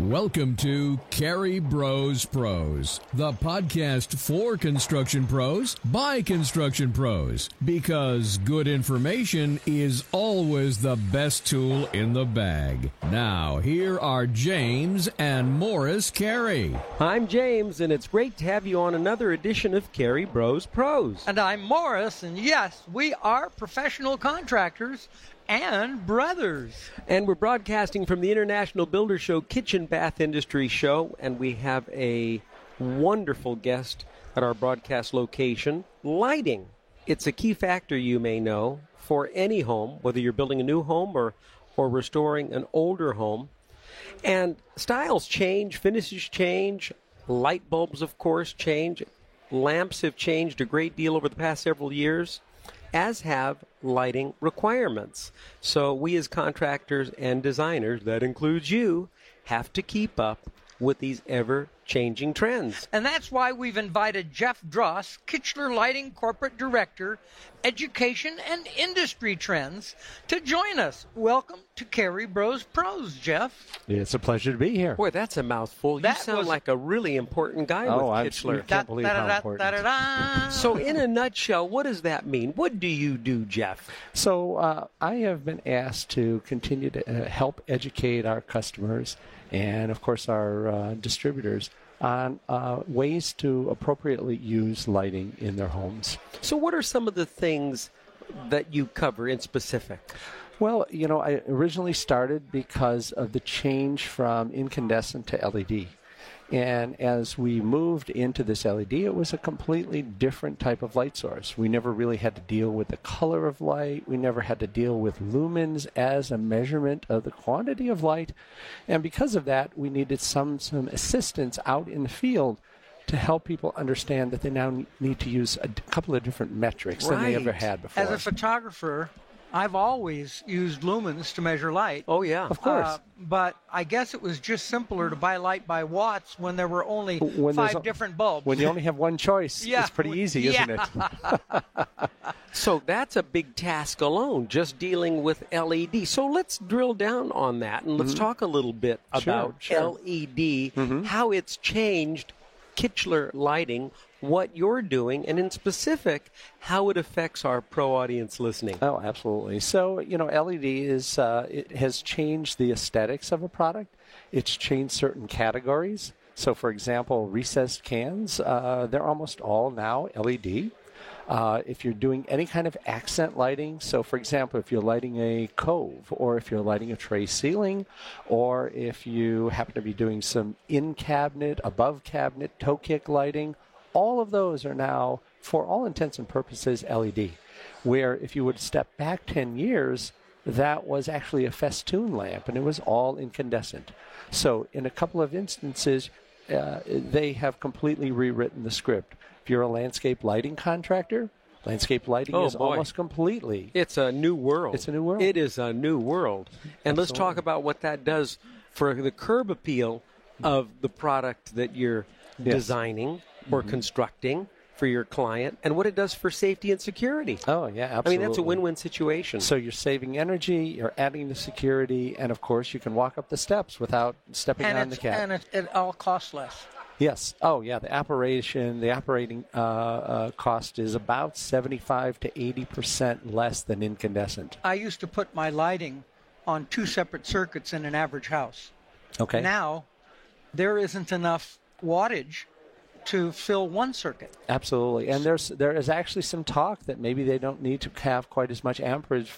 Welcome to Carey Bros Pros, the podcast for construction pros by construction pros, because good information is always the best tool in the bag. Now, here are James and Morris Carey. I'm James, and it's great to have you on another edition of Carey Bros Pros. And I'm Morris, and yes, we are professional contractors and brothers. And we're broadcasting from the International Builder Show Kitchen Bath Industry Show, and we have a wonderful guest at our broadcast location. Lighting. It's a key factor, you may know, for any home, whether you're building a new home or restoring an older home. And styles change, finishes change, light bulbs, of course, change. Lamps have changed a great deal over the past several years, as have lighting requirements. So we as contractors and designers, that includes you, have to keep up with these ever-changing trends. And that's why we've invited Jeff Dross, Kichler Lighting Corporate Director, Education and Industry Trends, to join us. Welcome to Carey Bros Pros, Jeff. It's a pleasure to be here. Boy, that's a mouthful. You sound like a really important guy with Kichler. I can't believe how important. So in a nutshell, what does that mean? What do you do, Jeff? So I have been asked to continue to help educate our customers and, of course, our distributors on ways to appropriately use lighting in their homes. So what are some of the things that you cover in specific? Well, I originally started because of the change from incandescent to LED. And as we moved into this LED, it was a completely different type of light source. We never really had to deal with the color of light. We never had to deal with lumens as a measurement of the quantity of light. And because of that, we needed some assistance out in the field to help people understand that they now need to use a couple of different metrics than they ever had before. As a photographer, I've always used lumens to measure light. Oh, yeah. Of course. But I guess it was just simpler to buy light by watts when there were only five different bulbs. When you only have one choice, it's pretty easy, isn't it? So that's a big task alone, just dealing with LED. So let's drill down on that, and let's talk a little bit about LED, how it's changed Kichler Lighting, what you're doing, and in specific, how it affects our pro audience listening. Oh, absolutely. So, LED it has changed the aesthetics of a product. It's changed certain categories. So, for example, recessed cans, they're almost all now LED. If you're doing any kind of accent lighting, so for example, if you're lighting a cove, or if you're lighting a tray ceiling, or if you happen to be doing some in-cabinet, above-cabinet, toe-kick lighting, all of those are now, for all intents and purposes, LED. Where if you would step back 10 years, that was actually a festoon lamp, and it was all incandescent. So in a couple of instances, they have completely rewritten the script. If you're a landscape lighting contractor, landscape lighting is almost completely. It's a new world. It's a new world. It is a new world. And Absolutely. Let's talk about what that does for the curb appeal of the product that you're designing or constructing for your client, and what it does for safety and security. Oh, yeah, absolutely. I mean, that's a win-win situation. So you're saving energy, you're adding the security, and of course you can walk up the steps without stepping on the cab. And it all costs less. Yes. Oh, yeah. The operating cost is about 75 to 80% less than incandescent. I used to put my lighting on 2 separate circuits in an average house. Okay. Now, there isn't enough wattage to fill one circuit. Absolutely. And there is actually some talk that maybe they don't need to have quite as much amperage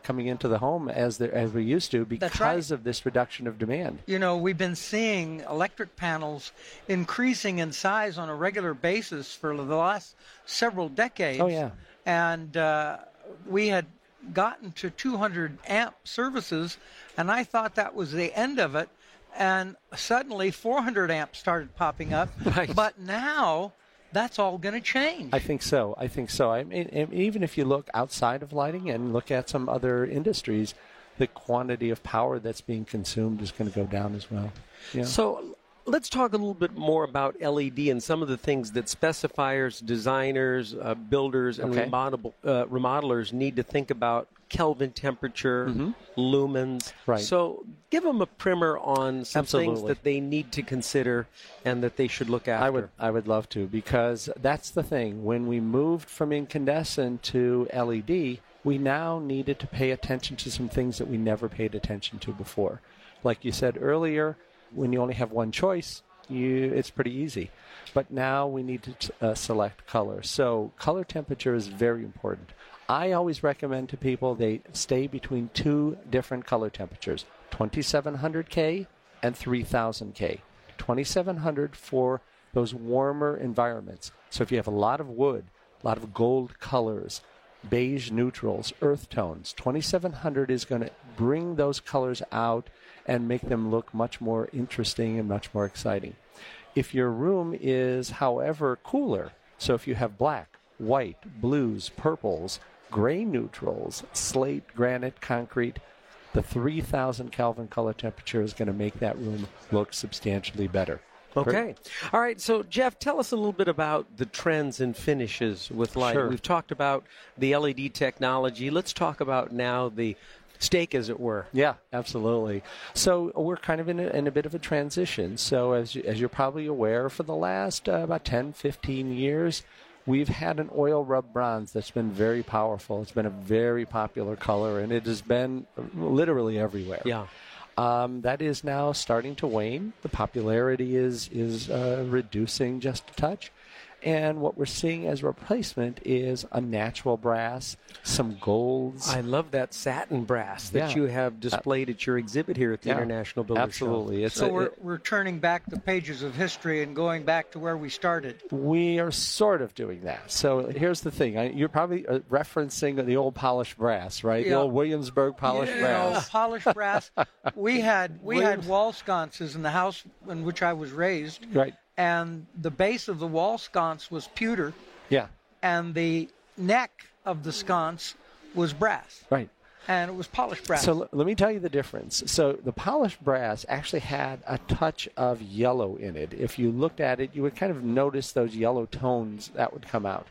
coming into the home as we used to because of this reduction of demand. We've been seeing electric panels increasing in size on a regular basis for the last several decades. Oh, yeah. And we had gotten to 200 amp services, and I thought that was the end of it. And suddenly 400 amps started popping up. Right. But now that's all going to change. I think so. I mean, even if you look outside of lighting and look at some other industries, the quantity of power that's being consumed is going to go down as well. Yeah. So let's talk a little bit more about LED and some of the things that specifiers, designers, builders, and remodelers need to think about. Kelvin temperature, lumens. Right. So give them a primer on some Absolutely. things that they need to consider and that they should look after. I would love to, because that's the thing. When we moved from incandescent to LED, we now needed to pay attention to some things that we never paid attention to before. Like you said earlier, when you only have one choice, it's pretty easy. But now we need to select color. So color temperature is very important. I always recommend to people they stay between two different color temperatures, 2700K and 3000K. 2700 for those warmer environments. So if you have a lot of wood, a lot of gold colors, beige neutrals, earth tones, 2700 is going to bring those colors out and make them look much more interesting and much more exciting. If your room is, however, cooler, so if you have black, white, blues, purples, gray neutrals, slate, granite, concrete, the 3000 Kelvin color temperature is going to make that room look substantially better. Okay. All right. So, Jeff, tell us a little bit about the trends and finishes with lighting. Sure. We've talked about the LED technology. Let's talk about now the stake, as it were. Yeah, absolutely. So we're kind of in a bit of a transition. So as you're probably aware, for the last about 10, 15 years, we've had an oil rub bronze that's been very powerful. It's been a very popular color, and it has been literally everywhere. Yeah. That is now starting to wane. The popularity is reducing just a touch. And what we're seeing as replacement is a natural brass, some golds. I love that satin brass that you have displayed at your exhibit here at the International Builder Absolutely. Show. So we're turning back the pages of history and going back to where we started. We are sort of doing that. So here's the thing. You're probably referencing the old polished brass, right? Yeah. The old Williamsburg polished brass. Polished brass. We had wall sconces in the house in which I was raised. Right. And the base of the wall sconce was pewter, Yeah. and the neck of the sconce was brass. Right. And it was polished brass. So let me tell you the difference. So the polished brass actually had a touch of yellow in it. If you looked at it, you would kind of notice those yellow tones that would come out.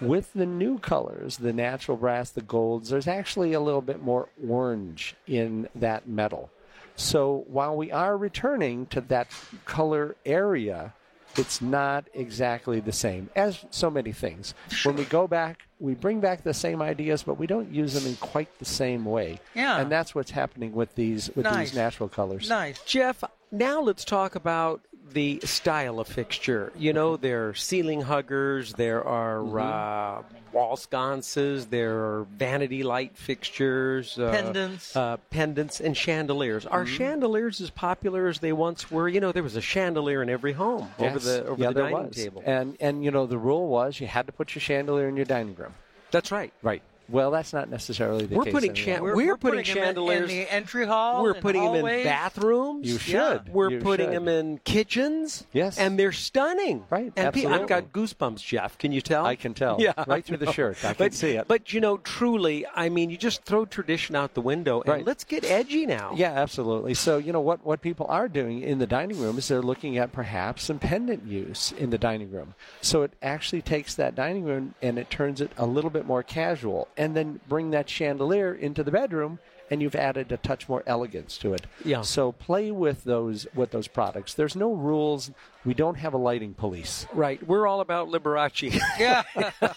With the new colors, the natural brass, the golds, there's actually a little bit more orange in that metal. So while we are returning to that color area, it's not exactly the same, as so many things. When we go back, we bring back the same ideas, but we don't use them in quite the same way. Yeah. And that's what's happening with these natural colors. Nice. Jeff, now let's talk about the style of fixture. You know, there are ceiling huggers, there are wall sconces, there are vanity light fixtures, pendants, and chandeliers. Are chandeliers as popular as they once were? You know, there was a chandelier in every home over the dining table. And you know, the rule was you had to put your chandelier in your dining room. That's right. Right. Well, that's not necessarily the case anymore. We're putting them chandeliers in the entry hall. We're putting them in hallways. bathrooms. You should. We're You putting should. them in kitchens. Yes. And they're stunning. Right, And absolutely. I've got goosebumps, Jeff. Can you tell? I can tell. Yeah. Right through the shirt. I can see it. But, you know, truly, I mean, you just throw tradition out the window and Right. let's get edgy now. Yeah, absolutely. So, you know, what people are doing in the dining room is they're looking at perhaps some pendant use in the dining room. So it actually takes that dining room and it turns it a little bit more casual, and then bring that chandelier into the bedroom, and you've added a touch more elegance to it. Yeah. So play with those products. There's no rules. We don't have a lighting police. Right. We're all about Liberace. Yeah.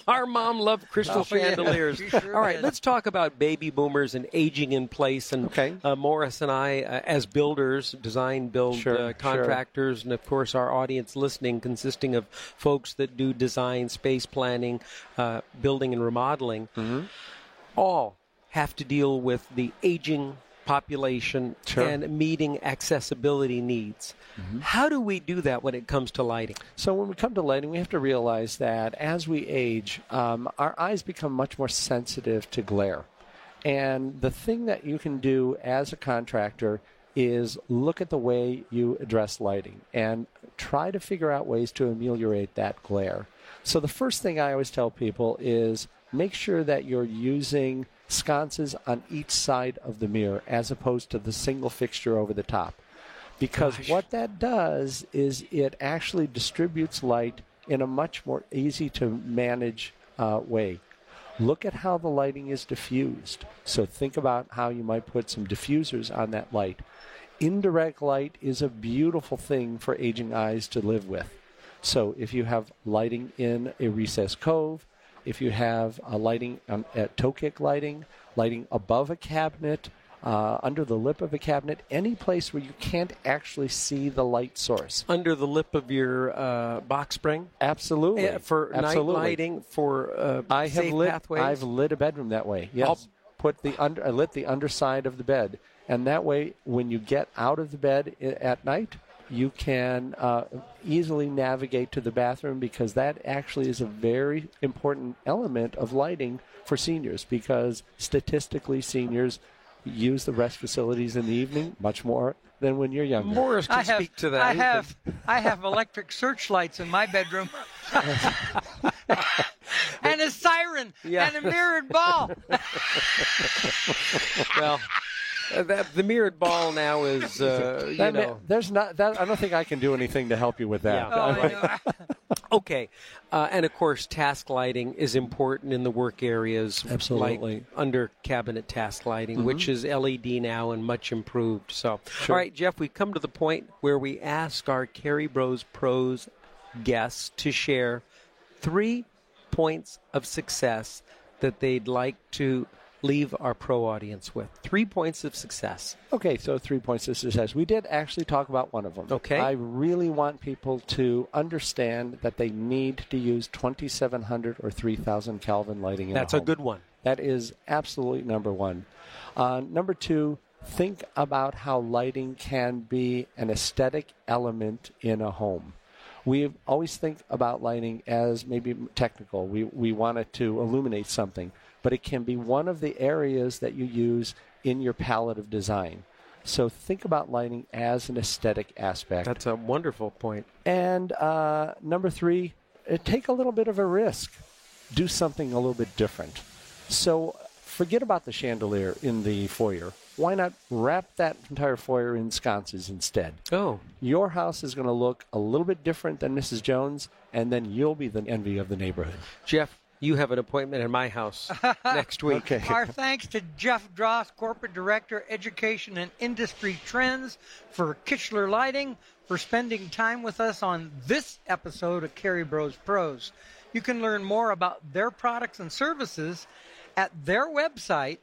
Our mom loved crystal Oh, yeah. chandeliers. She sure All right, did. let's talk about baby boomers and aging in place. And Okay. Morris and I, as builders, design build Sure. contractors, and of course our audience listening consisting of folks that do design, space planning, building and remodeling, all have to deal with the aging population Sure. and meeting accessibility needs. How do we do that when it comes to lighting? So when we come to lighting, we have to realize that as we age, our eyes become much more sensitive to glare. And the thing that you can do as a contractor is look at the way you address lighting and try to figure out ways to ameliorate that glare. So the first thing I always tell people is make sure that you're using sconces on each side of the mirror as opposed to the single fixture over the top. because Gosh. what that does is it actually distributes light in a much more easy to manage way. Look at how the lighting is diffused. So think about how you might put some diffusers on that light. Indirect light is a beautiful thing for aging eyes to live with. So if you have lighting in a recessed cove, if you have lighting at toe kick lighting above a cabinet, under the lip of a cabinet, any place where you can't actually see the light source. Under the lip of your box spring? Absolutely. For night lighting, for safe pathways? I've lit a bedroom that way, yes. I lit the underside of the bed. And that way, when you get out of the bed at night, you can easily navigate to the bathroom, because that actually is a very important element of lighting for seniors, because statistically seniors use the rest facilities in the evening much more than when you're younger. Morris can speak to that. I have electric searchlights in my bedroom. And a siren and a mirrored ball. Well, the mirrored ball now is, there's not that. I don't think I can do anything to help you with that. Yeah. Oh, I know. Okay. And of course, task lighting is important in the work areas. Absolutely. Like under cabinet task lighting, which is LED now and much improved. So, Sure. All right, Jeff, we've come to the point where we ask our Cary Bros Pros guests to share 3 points of success that they'd like to leave our pro audience with. 3 points of success. Okay, so 3 points of success. We did actually talk about one of them. Okay. I really want people to understand that they need to use 2700 or 3000 Kelvin lighting in That's a a home. good one. That is absolutely number one. Number two, think about how lighting can be an aesthetic element in a home. We always think about lighting as maybe technical. We want it to illuminate something, but it can be one of the areas that you use in your palette of design. So think about lighting as an aesthetic aspect. That's a wonderful point. And number three, take a little bit of a risk. Do something a little bit different. So forget about the chandelier in the foyer. Why not wrap that entire foyer in sconces instead? Oh. Your house is going to look a little bit different than Mrs. Jones, and then you'll be the envy of the neighborhood. Jeff, you have an appointment in my house next week. Okay. Our thanks to Jeff Dross, Corporate Director, Education and Industry Trends for Kichler Lighting, for spending time with us on this episode of Cary Bros Pros. You can learn more about their products and services at their website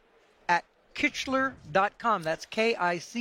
at Kichler.com. That's KICHLER.com.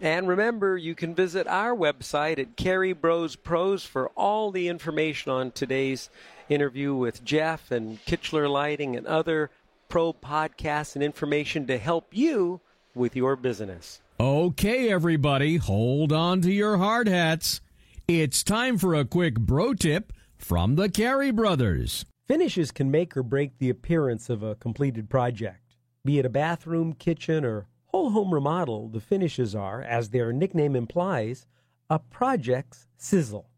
And remember, you can visit our website at Cary Bros Pros for all the information on today's interview with Jeff and Kichler Lighting and other pro podcasts and information to help you with your business. Okay, everybody, hold on to your hard hats. It's time for a quick bro tip from the Cary brothers. Finishes can make or break the appearance of a completed project. Be it a bathroom, kitchen, or whole home remodel, the finishes are, as their nickname implies, a project's sizzle.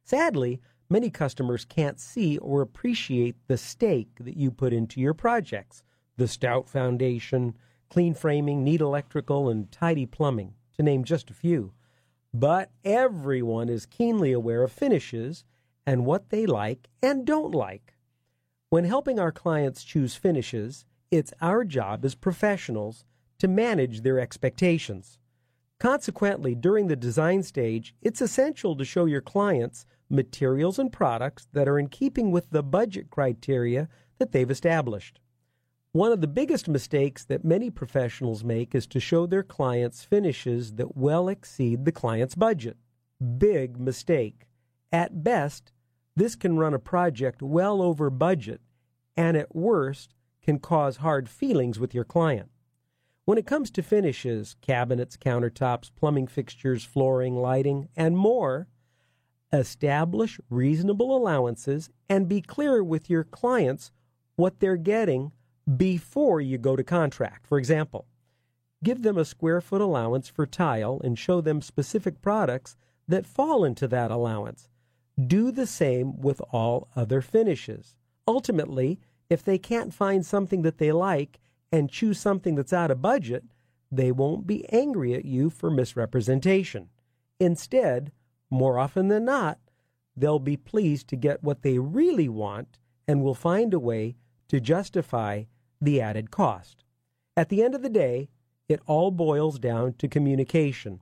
Sadly, many customers can't see or appreciate the stake that you put into your projects. The stout foundation, clean framing, neat electrical, and tidy plumbing, to name just a few. But everyone is keenly aware of finishes and what they like and don't like. When helping our clients choose finishes, it's our job as professionals to manage their expectations. Consequently, during the design stage, it's essential to show your clients materials and products that are in keeping with the budget criteria that they've established. One of the biggest mistakes that many professionals make is to show their clients finishes that well exceed the client's budget. Big mistake. At best, this can run a project well over budget, and at worst, can cause hard feelings with your client. When it comes to finishes, cabinets, countertops, plumbing fixtures, flooring, lighting, and more, establish reasonable allowances and be clear with your clients what they're getting before you go to contract. For example, give them a square foot allowance for tile and show them specific products that fall into that allowance. Do the same with all other finishes. Ultimately, if they can't find something that they like and choose something that's out of budget, they won't be angry at you for misrepresentation. Instead, more often than not, they'll be pleased to get what they really want and will find a way to justify the added cost. At the end of the day, it all boils down to communication.